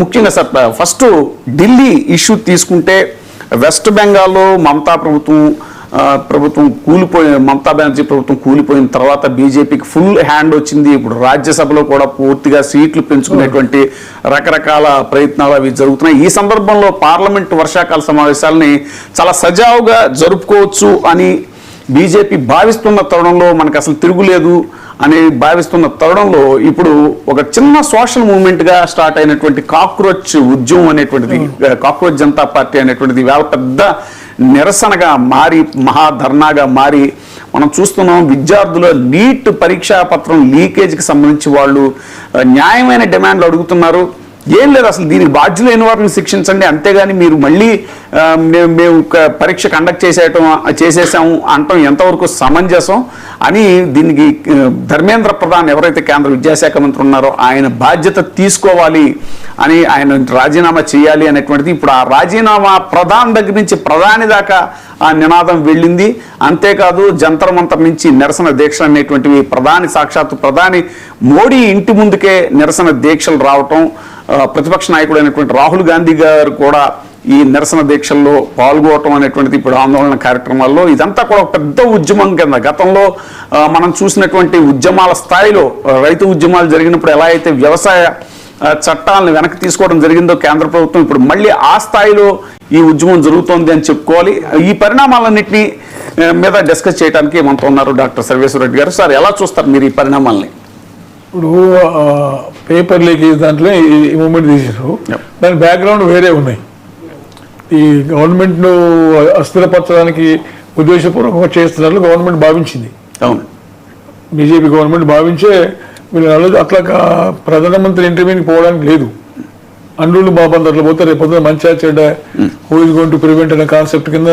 ముఖ్యంగా sir first Delhi issue తీసుకుంటే west బెంగాల్లో ప్రభుత్వం కూలిపోయి మమతా బెనర్జీ ప్రభుత్వం కూలిపోయిన తర్వాత బీజేపీకి ఫుల్ హ్యాండ్ వచ్చింది. ఇప్పుడు రాజ్యసభలో కూడా పూర్తిగా సీట్లు పెంచుకునేటువంటి రకరకాల ప్రయత్నాలు అవి జరుగుతున్నాయి. ఈ సందర్భంలో పార్లమెంట్ వర్షాకాల సమావేశాలని చాలా సజావుగా జరుపుకోవచ్చు అని బీజేపీ భావిస్తున్న తరుణంలో మనకు అసలు తిరుగులేదు అని భావిస్తున్న తరుణంలో ఇప్పుడు ఒక చిన్న సోషల్ మూవ్మెంట్గా స్టార్ట్ అయినటువంటి కాక్రోచ్ ఉద్యమం అనేటువంటిది, కాక్రోచ్ జనతా పార్టీ అనేటువంటిది వేళ పెద్ద నిరసనగా మారి మహాధర్నాగా మారి మనం చూస్తున్నాం. విద్యార్థుల నీట్ పరీక్షా పత్రం లీకేజ్కి సంబంధించి వాళ్ళు న్యాయమైన డిమాండ్లు అడుగుతున్నారు. ఏం లేదు, అసలు దీనికి బాధ్యులైన వారిని శిక్షించండి, అంతేగాని మీరు మళ్ళీ మేము పరీక్ష కండక్ట్ చేసేసాము అంటాం ఎంతవరకు సమంజసం అని దీనికి ధర్మేంద్ర ప్రధాన్ ఎవరైతే కేంద్ర విద్యాశాఖ మంత్రి ఉన్నారో ఆయన బాధ్యత తీసుకోవాలి అని, ఆయన రాజీనామా చేయాలి అనేటువంటిది ఇప్పుడు ఆ రాజీనామా ప్రధాని దగ్గర నుంచి ప్రధాని దాకా ఆ నినాదం వెళ్ళింది. అంతేకాదు జంతర్ మంతర్ నుంచి నిరసన దీక్షలు అనేటువంటివి సాక్షాత్తు ప్రధాని మోడీ ఇంటి ముందుకే నిరసన దీక్షలు రావటం, ప్రతిపక్ష నాయకుడు అయినటువంటి రాహుల్ గాంధీ గారు కూడా ఈ నిరసన దీక్షల్లో పాల్గొనడం అనేటువంటిది ఇప్పుడు ఆందోళన కార్యక్రమాల్లో ఇదంతా కూడా ఒక పెద్ద ఉద్యమం కింద గతంలో మనం చూసినటువంటి ఉద్యమాల స్థాయిలో రైతు ఉద్యమాలు జరిగినప్పుడు ఎలా అయితే వ్యవసాయ చట్టాలను వెనక్కి తీసుకోవడం జరిగిందో కేంద్ర ప్రభుత్వం, ఇప్పుడు మళ్ళీ ఆ స్థాయిలో ఈ ఉద్యమం జరుగుతోంది అని చెప్పుకోవాలి. ఈ పరిణామాలన్నింటినీ మీద డిస్కస్ చేయడానికి మనతో ఉన్నారు డాక్టర్ సర్వేశ్వర రెడ్డి గారు. సార్, ఎలా చూస్తారు మీరు ఈ పరిణామాలని? ఇప్పుడు పేపర్ లీకేజ్ దాంట్లో ఈ మూమెంట్ తీసారు, దాని బ్యాక్గ్రౌండ్ వేరే ఉన్నాయి. ఈ గవర్నమెంట్ను అస్థిరపరచడానికి ఉద్దేశపూర్వకంగా చేస్తున్నట్లు గవర్నమెంట్ భావించింది. అవును, బీజేపీ గవర్నమెంట్ భావించే వీళ్ళు అట్లా ప్రధానమంత్రి ఇంటర్వ్యూకి పోవడానికి లేదు. అండ్రులు బాబందర్లు పోతే రేపు మంచిగా చెడ్డ who is going to prevent అనే కాన్సెప్ట్ కింద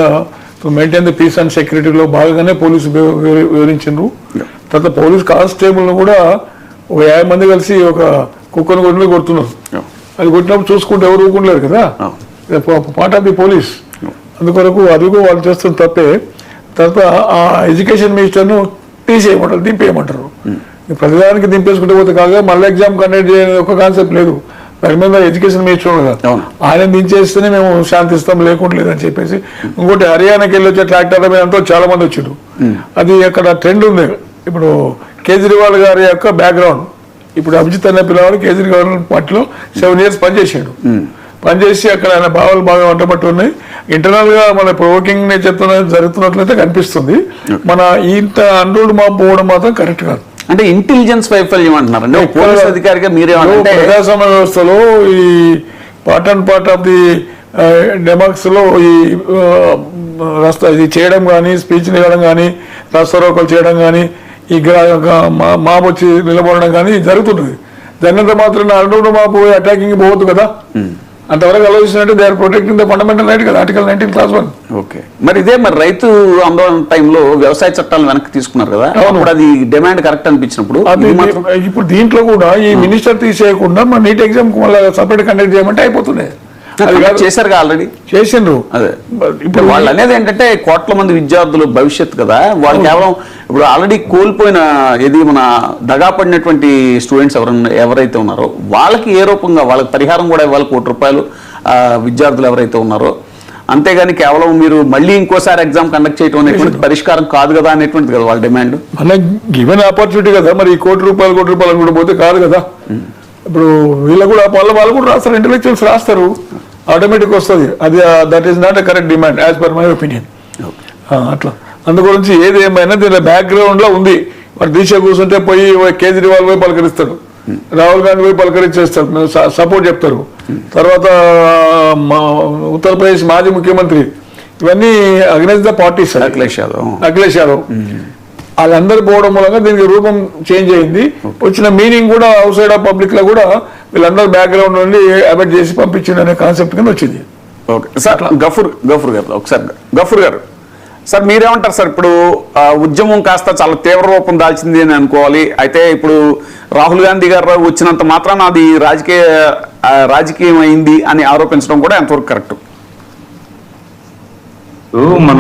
to maintain the peace and సెక్యూరిటీలో భాగంగానే పోలీసు వివరించారు. తర్వాత పోలీస్ కానిస్టేబుల్ను కూడా ఒక 50 మంది కలిసి ఒక కుక్కను కొట్టి కొడుతున్నారు. అది కొట్టినప్పుడు చూసుకుంటే ఎవరు ఊరుకుంటలేరు కదా, పార్ట్ ఆఫ్ ది పోలీస్. అందుకొరకు అదిగో వాళ్ళు చేస్తున్న తప్పే. తర్వాత ఆ ఎడ్యుకేషన్ మినిస్టర్ను తీసేయమంటారు, దింపేయమంటారు. ప్రతిదానికి దింపేసుకుంటే పోతే కాగా మళ్ళీ ఎగ్జామ్ కండక్ట్ చేయని ఒక కాన్సెప్ట్ లేదు. దాని మీద ఎడ్యుకేషన్ మినిస్టర్ కదా, ఆయన దించేస్తేనే మేము శాంతిస్తాం, లేకుండా లేదని చెప్పేసి. ఇంకోటి హర్యానాకి వెళ్ళి వచ్చే ట్రాక్టర్ల మీద అంతా చాలా మంది వచ్చారు. అది అక్కడ ట్రెండ్ ఉంది. ఇప్పుడు కేజ్రీవాల్ గారి యొక్క బ్యాక్గ్రౌండ్, ఇప్పుడు అభిజిత్ అనే పిల్లవాడు కేజ్రీవాల్ పార్టీలో 7 years పనిచేసాడు. పనిచేసి అక్కడ ఆయన భావాలు బాగా వంటపట్టు ఉన్నాయి. ఇంటర్నల్ గా మన ప్రొవోకింగ్ నేచర్ జరుగుతున్నట్లయితే కనిపిస్తుంది. మన ఇంత అండ్రుడు మా పోవడం మాత్రం కరెక్ట్ కాదు. అంటే ఇంటెలిజెన్స్ వైఫల్యం అంటున్నారండి పోలీస్ అధికారిగా మీరేమంటే? ప్రజాస్వామ్య వ్యవస్థలో ఈ పార్ట్ ఆఫ్ ది డెమాక్స్ లో ఈ ఇది చేయడం కానీ, స్పీచ్ ఇవ్వడం కానీ, రాస్తారోకలు చేయడం కానీ, ఈ మాపు వచ్చి నిలబడడం కానీ జరుగుతుంటుంది. దానింత మాత్రం అండ్రుడు మాపు అటాకింగ్ పోవద్దు కదా. అంతవరకు ఆలోచించినట్టు they are protecting the fundamental right కదా, ఆర్టికల్ 19 Clause 1. ఓకే, మరి ఇదే మరి రైతు ఆందోళన టైంలో వ్యవసాయ చట్టాలు వెనక్కి తీసుకున్నారు కదా, అప్పుడు అది డిమాండ్ కరెక్ట్ అనిపించినప్పుడు ఇప్పుడు దీంట్లో కూడా ఈ మినిస్టర్ తీసేయకుండా మన నీట్ ఎగ్జామ్ సపరేట్ కండక్ట్ చేయమంటే అయిపోతుండే. చేశారు ఆల్రెడీ, చేసిండ్రు. అదే ఇప్పుడు వాళ్ళు అనేది ఏంటంటే కోట్ల మంది విద్యార్థులు భవిష్యత్తు కదా, వాళ్ళు కేవలం ఇప్పుడు ఆల్రెడీ కోల్పోయిన ఏది మన దగా పడినటువంటి స్టూడెంట్స్ ఎవరైతే ఉన్నారో వాళ్ళకి ఏ రూపంగా వాళ్ళకి పరిహారం కూడా ఇవ్వాలి, ₹1 విద్యార్థులు ఎవరైతే ఉన్నారో. అంతేగాని కేవలం మీరు మళ్ళీ ఇంకోసారి ఎగ్జామ్ కండక్ట్ చేయడం అనేటువంటి పరిష్కారం కాదు కదా అనేటువంటిది కదా వాళ్ళ డిమాండ్. మన గివెన్ ఆపర్చునిటీ కదా, మరి ₹1 కూడా పోతే కాదు కదా. ఇప్పుడు వీళ్ళు కూడా వాళ్ళు కూడా రాస్తారు, ఇంటెలెక్చువల్స్ రాస్తారు, ఆటోమేటిక్ వస్తుంది. అది that is not a correct demand as per my opinion. అట్లా అందుగురించి ఏది ఏమైనా దీని బ్యాక్గ్రౌండ్ లో ఉంది. వాడు దీక్ష కూర్చుంటే పోయి కేజ్రీవాల్ పోయి పలకరిస్తాడు, రాహుల్ గాంధీ పోయి పలకరించేస్తారు, సపోర్ట్ చెప్తారు. తర్వాత ఉత్తరప్రదేశ్ మాజీ ముఖ్యమంత్రి, ఇవన్నీ against the parties. Akhilesh Yadav వాళ్ళందరూ పోవడం మూలంగా దీనికి రూపం చేంజ్ అయింది. వచ్చిన మీనింగ్ కూడా అవుట్ సైడ్ ఆఫ్ పబ్లిక్ లో కూడా వీళ్ళందరూ బ్యాక్గ్రౌండ్ నుండి అవాయిడ్ చేసి పంపించింది అనే కాన్సెప్ట్ కింద వచ్చింది. ఓకే సార్, గఫూర్ గారు ఒకసారి గఫూర్ గారు సార్ మీరేమంటారు సార్? ఇప్పుడు ఉద్యమం కాస్త చాలా తీవ్ర రూపం దాల్చింది అని అనుకోవాలి. అయితే ఇప్పుడు రాహుల్ గాంధీ గారు వచ్చినంత మాత్రాన అది రాజకీయం అయింది అని ఆరోపించడం కూడా ఎంతవరకు కరెక్ట్? మనం